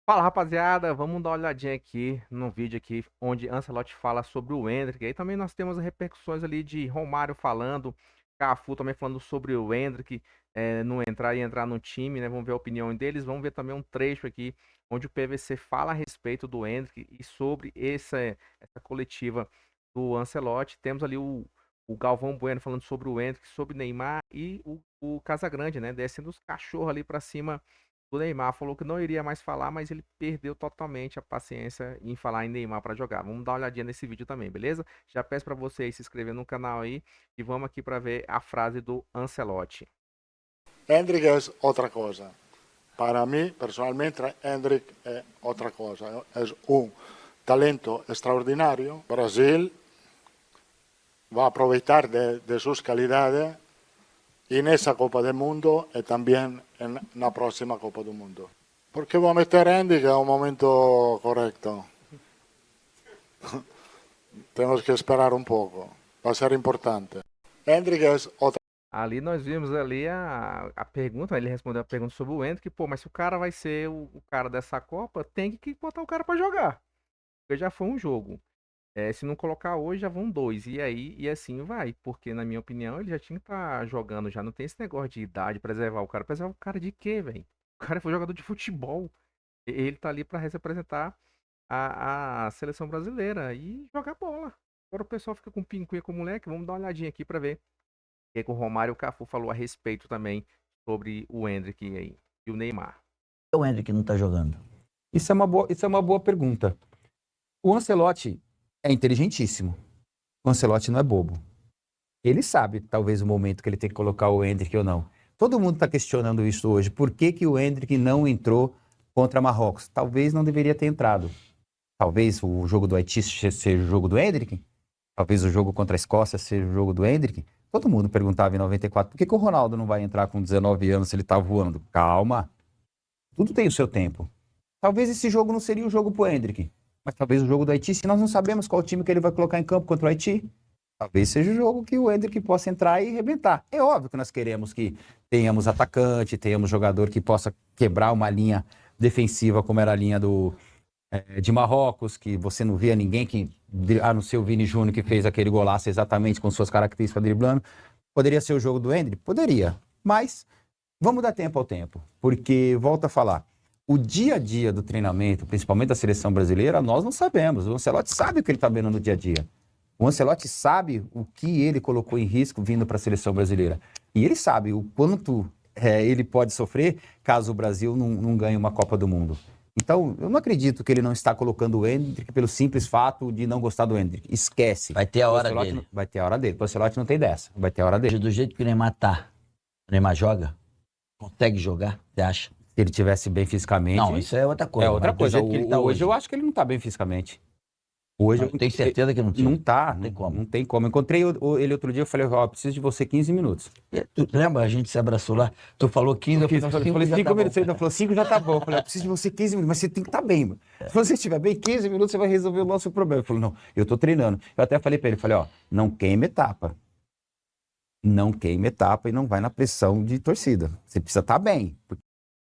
Fala, rapaziada, vamos dar uma olhadinha aqui no vídeo aqui onde Ancelotti fala sobre o Endrick. Aí também nós temos repercussões ali de Romário falando, Cafu também falando sobre o Endrick, não entrar e entrar no time, né? Vamos ver a opinião deles. Vamos ver também um trecho aqui onde o PVC fala a respeito do Endrick e sobre essa coletiva do Ancelotti. Temos ali o Galvão Bueno falando sobre o Endrick, sobre o Neymar e o Casagrande, né? Descendo os cachorros ali pra cima do Neymar. Falou que não iria mais falar, mas ele perdeu totalmente a paciência em falar em Neymar para jogar. Vamos dar uma olhadinha nesse vídeo também, beleza? Já peço para vocês se inscrever no canal aí e vamos aqui para ver a frase do Ancelotti. Hendrik es otra cosa. Para mí, personalmente, Hendrik es otra cosa. Es un talento extraordinario. Brasil va a aprovechar de sus calidades en esa Copa del Mundo y también en la próxima Copa del Mundo. ¿Por qué voy a meter a Hendrik en un momento correcto? Tenemos que esperar un poco. Va a ser importante. Hendrik es otra. Ali nós vimos ali a pergunta, ele respondeu a pergunta sobre o Endrick, pô, mas se o cara vai ser o cara dessa Copa, tem que botar o cara para jogar. Porque já foi um jogo. Se não colocar hoje, já vão dois. E aí, e assim vai. Porque, na minha opinião, ele já tinha que estar jogando já. Não tem esse negócio de idade, preservar o cara. Preservar o cara de quê, velho? O cara foi jogador de futebol. Ele tá ali pra representar a seleção brasileira e jogar bola. Agora o pessoal fica com pincuinha com o moleque. Vamos dar uma olhadinha aqui pra ver o que o Romário e o Cafu falou a respeito também sobre o Endrick aí e o Neymar. O Endrick não tá jogando? Isso é uma boa pergunta. O Ancelotti é inteligentíssimo. O Ancelotti não é bobo. Ele sabe, talvez, o momento que ele tem que colocar o Endrick ou não. Todo mundo está questionando isso hoje. Por que o Endrick não entrou contra Marrocos? Talvez não deveria ter entrado. Talvez o jogo do Haiti seja o jogo do Endrick. Talvez o jogo contra a Escócia seja o jogo do Endrick. Todo mundo perguntava em 94, por que o Ronaldo não vai entrar com 19 anos se ele está voando? Calma. Tudo tem o seu tempo. Talvez esse jogo não seria o jogo pro Endrick. Mas talvez o jogo do Haiti, se nós não sabemos qual time que ele vai colocar em campo contra o Haiti, talvez seja o jogo que o Endrick possa entrar e arrebentar. É óbvio que nós queremos que tenhamos atacante, tenhamos jogador que possa quebrar uma linha defensiva como era a linha de Marrocos, que você não via ninguém que, a não ser o Vini Júnior, que fez aquele golaço exatamente com suas características driblando. Poderia ser o jogo do Endrick? Poderia. Mas vamos dar tempo ao tempo, porque, volto a falar, o dia a dia do treinamento, principalmente da seleção brasileira, nós não sabemos. O Ancelotti sabe o que ele está vendo no dia a dia. O Ancelotti sabe o que ele colocou em risco vindo para a seleção brasileira. E ele sabe o quanto ele pode sofrer caso o Brasil não ganhe uma Copa do Mundo. Então, eu não acredito que ele não está colocando o Endrick pelo simples fato de não gostar do Endrick. Esquece. Vai ter a hora dele. Vai ter a hora dele. O Ancelotti não tem dessa. Vai ter a hora dele. Do jeito que o Neymar tá, o Neymar joga? Consegue jogar, você acha? Se ele tivesse bem fisicamente... Não, isso é outra coisa. É outra coisa. Do jeito que ele tá hoje eu acho que ele não está bem fisicamente. Hoje eu tenho certeza que não tinha. Não tá. Não tem como. Não tem como. Encontrei ele outro dia, eu falei, ó, preciso de você 15 minutos. Tu lembra? A gente se abraçou lá, tu falou 15, eu falei 5 minutos, ele falou 5 já tá bom. Eu falei, eu preciso de você 15 minutos, mas você tem que estar bem, mano. Se você estiver bem, 15 minutos você vai resolver o nosso problema. Ele falou, não, eu tô treinando. Eu até falei pra ele, falei, ó, não queime etapa. Não queime etapa e não vai na pressão de torcida. Você precisa estar bem.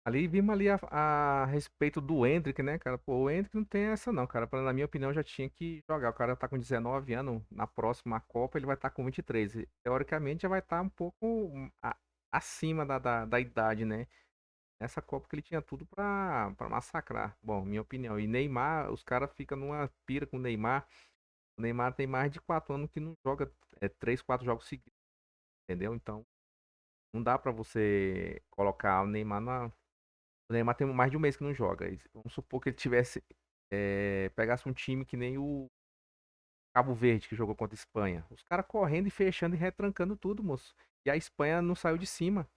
Ali vimos ali a respeito do Endrick, né, cara? Pô, o Endrick não tem essa não, cara. Na minha opinião, já tinha que jogar. O cara tá com 19 anos, na próxima Copa ele vai estar com 23. Teoricamente já vai estar um pouco acima da idade, né? Nessa Copa que ele tinha tudo pra massacrar. Bom, minha opinião. E Neymar, os caras ficam numa pira com o Neymar. O Neymar tem mais de 4 anos que não joga 3, 4 jogos seguidos. Entendeu? Então, não dá pra você colocar o Neymar na... O Neymar tem mais de um mês que não joga. Vamos supor que ele tivesse. Pegasse um time que nem o Cabo Verde, que jogou contra a Espanha. Os caras correndo e fechando e retrancando tudo, moço. E a Espanha não saiu de cima.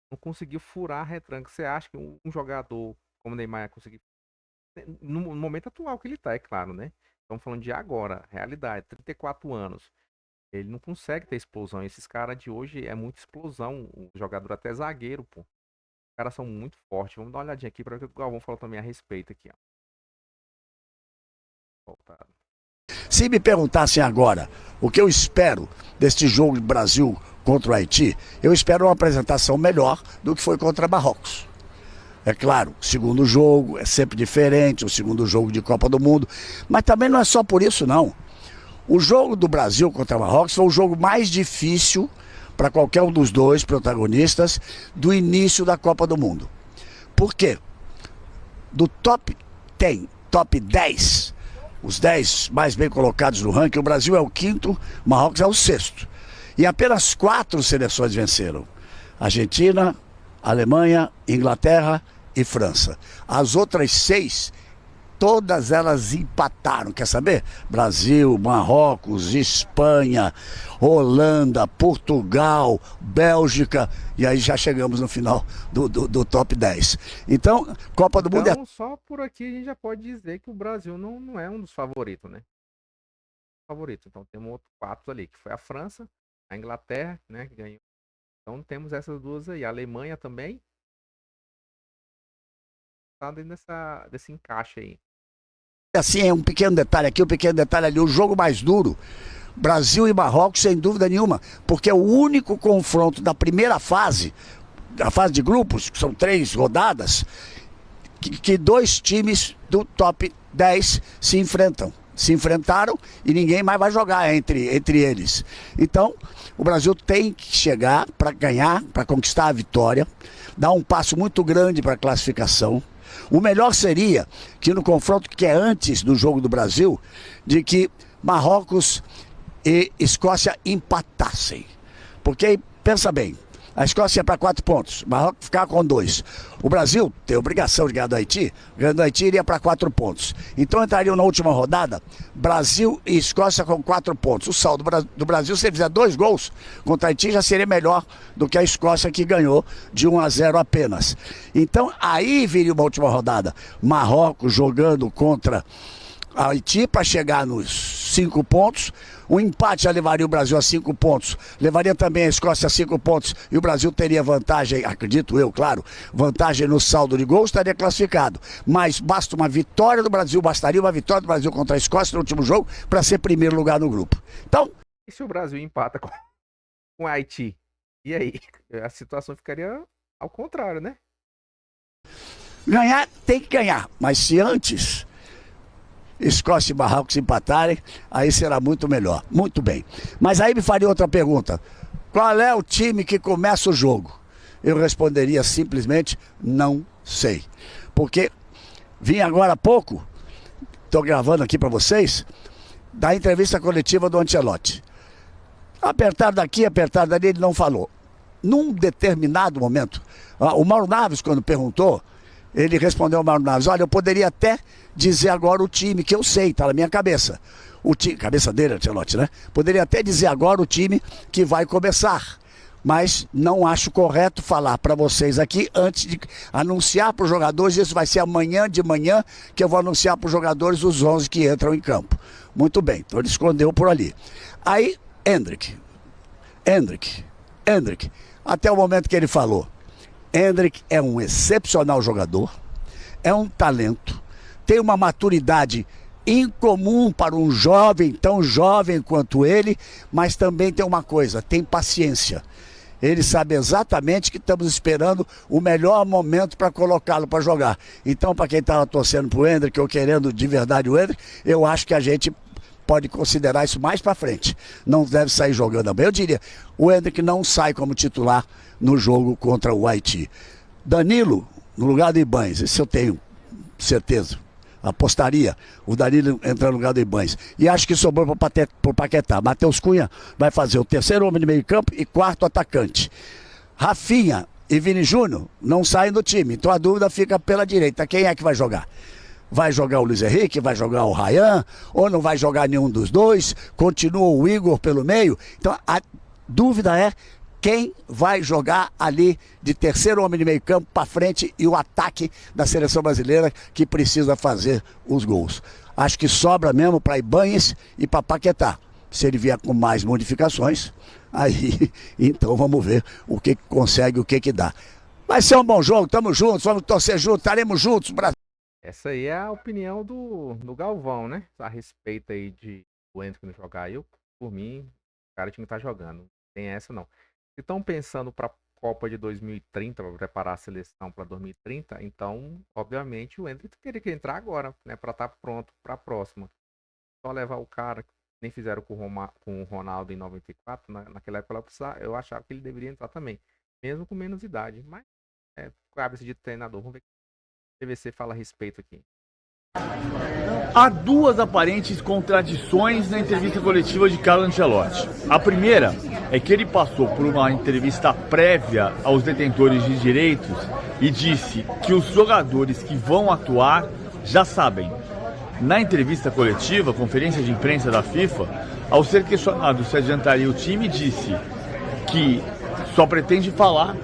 Não conseguiu furar a retranca. Você acha que um jogador como o Neymar ia conseguir. No momento atual que ele tá, é claro, né? Estamos falando de agora, realidade. 34 anos. Ele não consegue ter explosão. Esses caras de hoje é muita explosão. O jogador até zagueiro, pô. Os caras são muito fortes. Vamos dar uma olhadinha aqui para ver o que o Galvão falou também a respeito aqui, ó. Voltado. Se me perguntassem agora o que eu espero deste jogo de Brasil contra o Haiti, eu espero uma apresentação melhor do que foi contra Marrocos. É claro, o segundo jogo é sempre diferente, o segundo jogo de Copa do Mundo. Mas também não é só por isso, não. O jogo do Brasil contra Marrocos foi o jogo mais difícil para qualquer um dos dois protagonistas do início da Copa do Mundo. Por quê? Do top 10, top 10, os 10 mais bem colocados no ranking, o Brasil é o quinto, Marrocos é o sexto. E apenas 4 seleções venceram. Argentina, Alemanha, Inglaterra e França. As outras 6, todas elas empataram. Quer saber? Brasil, Marrocos, Espanha, Holanda, Portugal, Bélgica. E aí já chegamos no final do top 10. Então, Copa do Mundo é... Então, só por aqui a gente já pode dizer que o Brasil não é um dos favoritos, né? Favorito. Então temos outros 4 ali, que foi a França, a Inglaterra, né, que ganhou. Então temos essas duas aí. A Alemanha também tá dentro desse encaixe aí. Assim, é um pequeno detalhe aqui, um pequeno detalhe ali. O jogo mais duro, Brasil e Marrocos, sem dúvida nenhuma, porque é o único confronto da primeira fase, a fase de grupos, que são 3 rodadas, que 2 times do top 10 se enfrentam. Se enfrentaram e ninguém mais vai jogar entre eles. Então, o Brasil tem que chegar para ganhar, para conquistar a vitória, dar um passo muito grande para a classificação. O melhor seria que no confronto que é antes do jogo do Brasil, de que Marrocos e Escócia empatassem. Porque, pensa bem, a Escócia ia para 4 pontos, Marrocos ficar com 2. O Brasil tem a obrigação de ganhar do Haiti, ganhando do Haiti iria para 4 pontos. Então entrariam na última rodada Brasil e Escócia com 4 pontos. O saldo do Brasil, se ele fizer 2 gols contra o Haiti, já seria melhor do que a Escócia, que ganhou de 1-0 apenas. Então aí viria uma última rodada, Marrocos jogando contra a Haiti para chegar nos 5 pontos. O empate já levaria o Brasil a 5 pontos, levaria também a Escócia a 5 pontos e o Brasil teria vantagem, acredito eu, claro, vantagem no saldo de gols, estaria classificado. Mas basta uma vitória do Brasil, bastaria uma vitória do Brasil contra a Escócia no último jogo para ser primeiro lugar no grupo. Então, E se o Brasil empata com a Haiti? E aí? A situação ficaria ao contrário, né? ganhar tem que ganhar, mas se antes Escócia e Marrocos empatarem, aí será muito melhor. Muito bem. Mas aí me faria outra pergunta. Qual é o time que começa o jogo? Eu responderia simplesmente, não sei. Porque vim agora há pouco, estou gravando aqui para vocês, da entrevista coletiva do Ancelotti. Apertar daqui, apertar dali, ele não falou. Num determinado momento, o Mauro Naves, quando perguntou, ele respondeu ao Mauro Naves, olha, eu poderia até dizer agora o time, que eu sei, está na minha cabeça. O time, cabeça dele, Ancelotti, né? Poderia até dizer agora o time que vai começar. Mas não acho correto falar para vocês aqui antes de anunciar para os jogadores, isso vai ser amanhã de manhã, que eu vou anunciar para os jogadores os 11 que entram em campo. Muito bem, então ele escondeu por ali. Aí, Endrick, até o momento que ele falou, Endrick é um excepcional jogador, é um talento, tem uma maturidade incomum para um jovem, tão jovem quanto ele, mas também tem uma coisa, tem paciência. Ele sabe exatamente que estamos esperando o melhor momento para colocá-lo para jogar. Então, para quem estava torcendo para o Endrick ou querendo de verdade o Endrick, eu acho que a gente pode considerar isso mais para frente. Não deve sair jogando amanhã. Eu diria, o Endrick não sai como titular no jogo contra o Haiti. Danilo, no lugar do Ibañez, isso eu tenho certeza. Apostaria o Danilo entrar no lugar do Ibañez. E acho que sobrou para o Paquetá. Matheus Cunha vai fazer o terceiro homem de meio campo e quarto atacante. Rafinha e Vini Júnior não saem do time. Então a dúvida fica pela direita. Quem é que vai jogar? Vai jogar o Luiz Henrique? Vai jogar o Ryan? Ou não vai jogar nenhum dos dois? Continua o Igor pelo meio? Então a dúvida é quem vai jogar ali de terceiro homem de meio campo para frente e o ataque da seleção brasileira que precisa fazer os gols. Acho que sobra mesmo para Ibañez e para Paquetá. Se ele vier com mais modificações, aí então vamos ver o que consegue, o que dá. Vai ser um bom jogo, estamos juntos, vamos torcer juntos, estaremos juntos, Brasil. Essa aí é a opinião do Galvão, né? A respeito aí de o Endrick não jogar. Eu, por mim, o cara tinha que estar jogando. Não tem essa não. Se estão pensando para Copa de 2030, para preparar a seleção para 2030, então, obviamente, o Endrick teria que entrar agora, né, para estar pronto para a próxima. Só levar o cara, nem fizeram com o Ronaldo em 94, naquela época eu achava que ele deveria entrar também, mesmo com menos idade, mas cabe-se de treinador, vamos ver o que o PVC fala a respeito aqui. Há duas aparentes contradições na entrevista coletiva de Carlo Ancelotti. A primeira é que ele passou por uma entrevista prévia aos detentores de direitos e disse que os jogadores que vão atuar já sabem. Na entrevista coletiva, conferência de imprensa da FIFA, ao ser questionado se adiantaria o time, disse que só pretende falar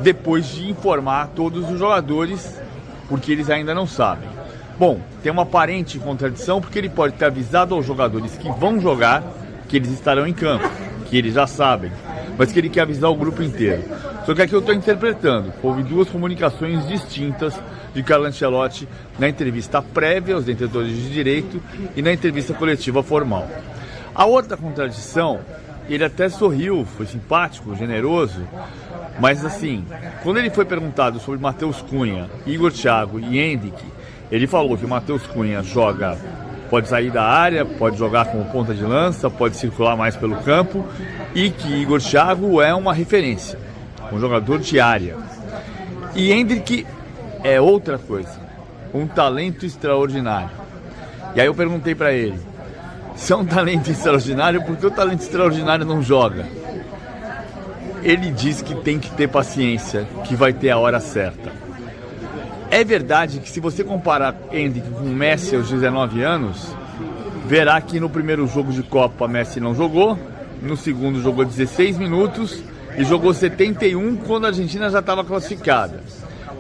depois de informar todos os jogadores, porque eles ainda não sabem. Bom, tem uma aparente contradição, porque ele pode ter avisado aos jogadores que vão jogar que eles estarão em campo, que eles já sabem, mas que ele quer avisar o grupo inteiro. Só que aqui eu estou interpretando, houve duas comunicações distintas de Carlo Ancelotti na entrevista prévia aos detentores de direito e na entrevista coletiva formal. A outra contradição, ele até sorriu, foi simpático, generoso, mas assim, quando ele foi perguntado sobre Matheus Cunha, Igor Thiago e Endrick, ele falou que o Matheus Cunha pode sair da área, pode jogar como ponta de lança, pode circular mais pelo campo e que Igor Thiago é uma referência, um jogador de área. E Endrick é outra coisa, um talento extraordinário. E aí eu perguntei para ele, se é um talento extraordinário, por que o talento extraordinário não joga? Ele diz que tem que ter paciência, que vai ter a hora certa. É verdade que se você comparar Endrick com Messi aos 19 anos, verá que no primeiro jogo de Copa Messi não jogou, no segundo jogou 16 minutos e jogou 71 quando a Argentina já estava classificada.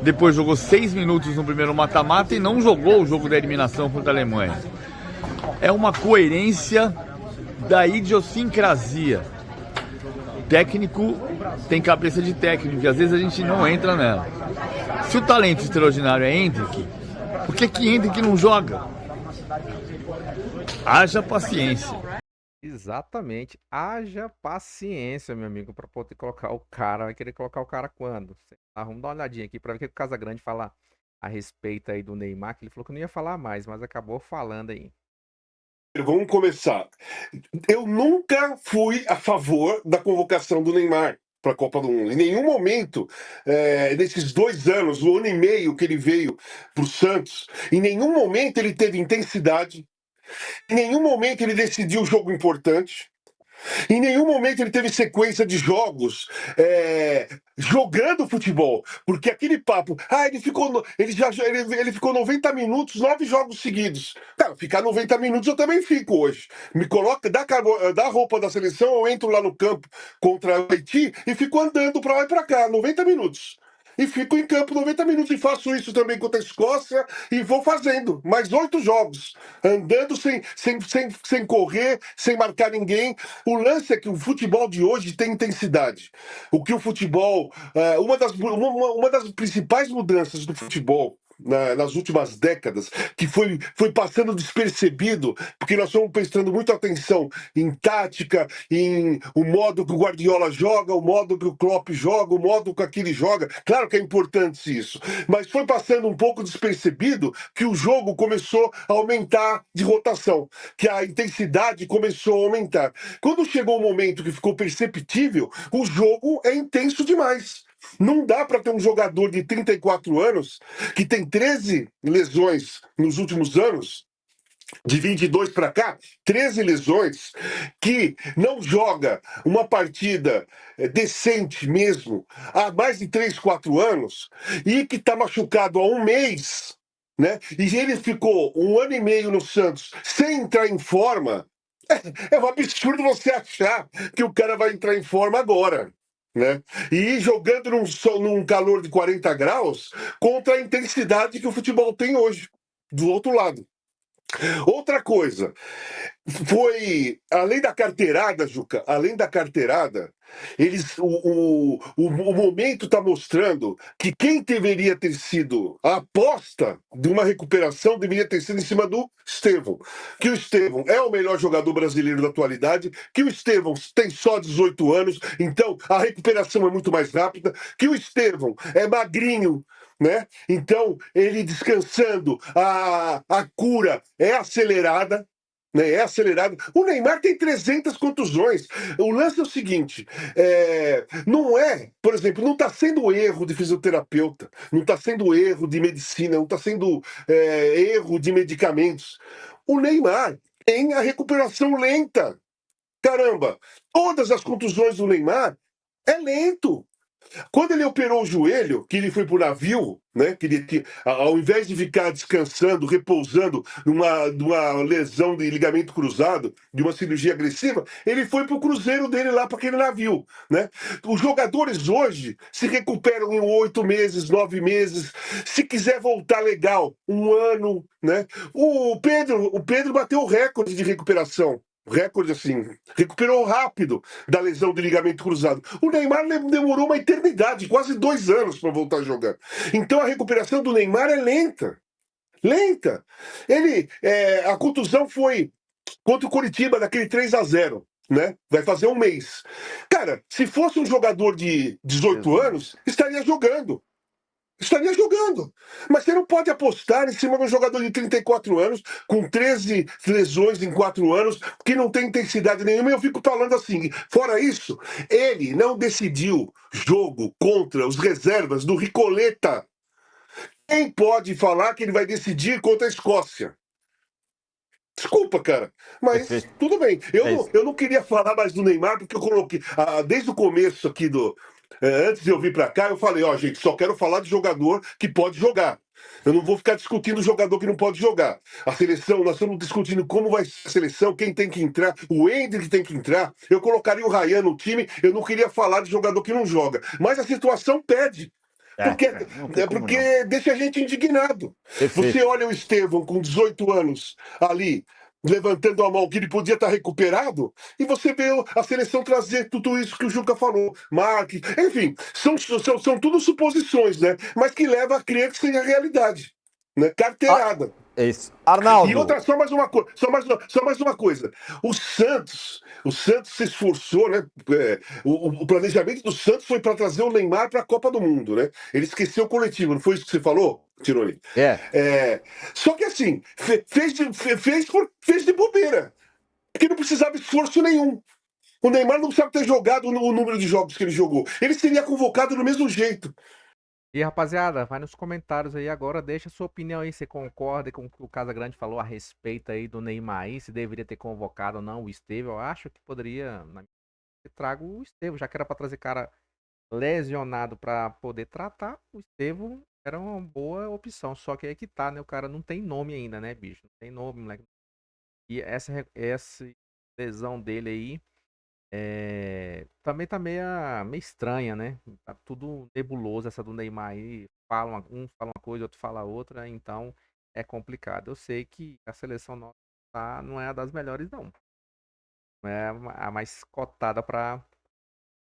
Depois jogou 6 minutos no primeiro mata-mata e não jogou o jogo da eliminação contra a Alemanha. É uma coerência da idiosincrasia. Técnico tem cabeça de técnico e às vezes a gente não entra nela. Se o talento extraordinário é Endrick, por que Endrick não joga? Haja paciência. Exatamente. Haja paciência, meu amigo, para poder colocar o cara. Vai querer colocar o cara quando? Vamos dar uma olhadinha aqui para ver o que o Casagrande fala a respeito aí do Neymar, que ele falou que não ia falar mais, mas acabou falando aí. Vamos começar. Eu nunca fui a favor da convocação do Neymar para a Copa do Mundo. Em nenhum momento, nesses 2 anos, o ano e meio que ele veio para o Santos, em nenhum momento ele teve intensidade, em nenhum momento ele decidiu um jogo importante, em nenhum momento ele teve sequência de jogos jogando futebol, porque aquele papo, ele ficou 90 minutos, 9 jogos seguidos. Cara, ficar 90 minutos eu também fico hoje. Me coloca, dá a roupa da seleção, eu entro lá no campo contra o Haiti e fico andando pra lá e pra cá, 90 minutos. E fico em campo 90 minutos e faço isso também contra a Escócia e vou fazendo mais 8 jogos, andando sem correr, sem marcar ninguém. O lance é que o futebol de hoje tem intensidade. O que o futebol, uma das principais mudanças do futebol nas últimas décadas, que foi passando despercebido, porque nós estamos prestando muita atenção em tática, em o modo que o Guardiola joga, o modo que o Klopp joga, o modo que aquele joga. Claro que é importante isso, mas foi passando um pouco despercebido que o jogo começou a aumentar de rotação, que a intensidade começou a aumentar. Quando chegou o momento que ficou perceptível, o jogo é intenso demais. Não dá para ter um jogador de 34 anos que tem 13 lesões nos últimos anos, de 22 para cá, 13 lesões, que não joga uma partida decente mesmo há mais de 3, 4 anos e que está machucado há um mês, né? E ele ficou 1 ano e meio no Santos sem entrar em forma. É um absurdo você achar que o cara vai entrar em forma agora. Né? E jogando num calor de 40 graus contra a intensidade que o futebol tem hoje, do outro lado. Outra coisa, foi, além da carteirada, Juca, além da carteirada, o momento está mostrando que quem deveria ter sido a aposta de uma recuperação deveria ter sido em cima do Estevão. Que o Estevão é o melhor jogador brasileiro da atualidade, que o Estevão tem só 18 anos, então a recuperação é muito mais rápida, que o Estevão é magrinho, né? Então, ele descansando, a cura é acelerada, né? É acelerado. O Neymar tem 300 contusões. O lance é o seguinte: não é, por exemplo, não está sendo erro de fisioterapeuta, não está sendo erro de medicina, não está sendo erro de medicamentos. O Neymar tem a recuperação lenta. Caramba, todas as contusões do Neymar é lento. Quando ele operou o joelho, que ele foi pro navio, né? Ao invés de ficar descansando, repousando numa lesão de ligamento cruzado, de uma cirurgia agressiva, ele foi pro cruzeiro dele lá para aquele navio, né? Os jogadores hoje se recuperam em 8 meses, 9 meses. Se quiser voltar legal, 1 ano, né? O Pedro bateu o recorde de recuperação. Recorde assim, recuperou rápido da lesão de ligamento cruzado. O Neymar demorou uma eternidade, quase 2 anos para voltar a jogar. Então a recuperação do Neymar é lenta. Lenta. A contusão foi contra o Coritiba, daquele 3-0, né? Vai fazer 1 mês. Cara, se fosse um jogador de 18 anos, estaria jogando. Estaria jogando. Mas você não pode apostar em cima de um jogador de 34 anos, com 13 lesões em 4 anos, que não tem intensidade nenhuma. E eu fico falando assim: fora isso, ele não decidiu jogo contra os reservas do Ricoleta. Quem pode falar que ele vai decidir contra a Escócia? Desculpa, cara, mas Perfeito. tudo bem. É isso. Eu não queria falar mais do Neymar, porque eu coloquei. Desde o começo aqui antes de eu vir para cá, eu falei: ó, gente, só quero falar de jogador que pode jogar. Eu não vou ficar discutindo jogador que não pode jogar. A seleção, nós estamos discutindo como vai ser a seleção, quem tem que entrar, o Endrick tem que entrar. Eu colocaria o Ryan no time, eu não queria falar de jogador que não joga. Mas a situação pede. Não tem como Porque deixa a gente indignado. Perfeito. Você olha o Estevão com 18 anos ali, levantando a mão que ele podia estar recuperado, e você vê a seleção trazer tudo isso que o Juca falou, marketing, enfim, são tudo suposições, né? Mas que leva a crer que seja a realidade, né? Carteirada. É isso. E Arnaldo. outra, só mais uma coisa. O Santos se esforçou, né? O planejamento do Santos foi para trazer o Neymar para a Copa do Mundo, né? Ele esqueceu o coletivo, não foi isso que você falou, Tironi? Só que assim, fez de bobeira, porque não precisava esforço nenhum. O Neymar não precisava ter jogado o número de jogos que ele jogou. Ele seria convocado do mesmo jeito. E rapaziada, vai nos comentários aí agora, deixa sua opinião aí, se concorda com o que o Casagrande falou a respeito aí do Neymar aí, se deveria ter convocado ou não o Estevão. Eu acho que poderia, trago o Estevão, já que era pra trazer cara lesionado pra poder tratar, o Estevão era uma boa opção, só que aí que tá, né, o cara não tem nome ainda, né, bicho, não tem nome, moleque. E essa lesão dele aí, também tá meio estranha, né? Tá tudo nebuloso essa do Neymar aí. Um fala uma coisa, outro fala outra, então é complicado. Eu sei que a seleção nossa não é a das melhores, não. Não é a mais cotada pra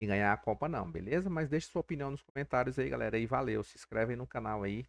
ganhar a Copa, não, beleza? Mas deixe sua opinião nos comentários aí, galera. E valeu, se inscreve aí no canal aí.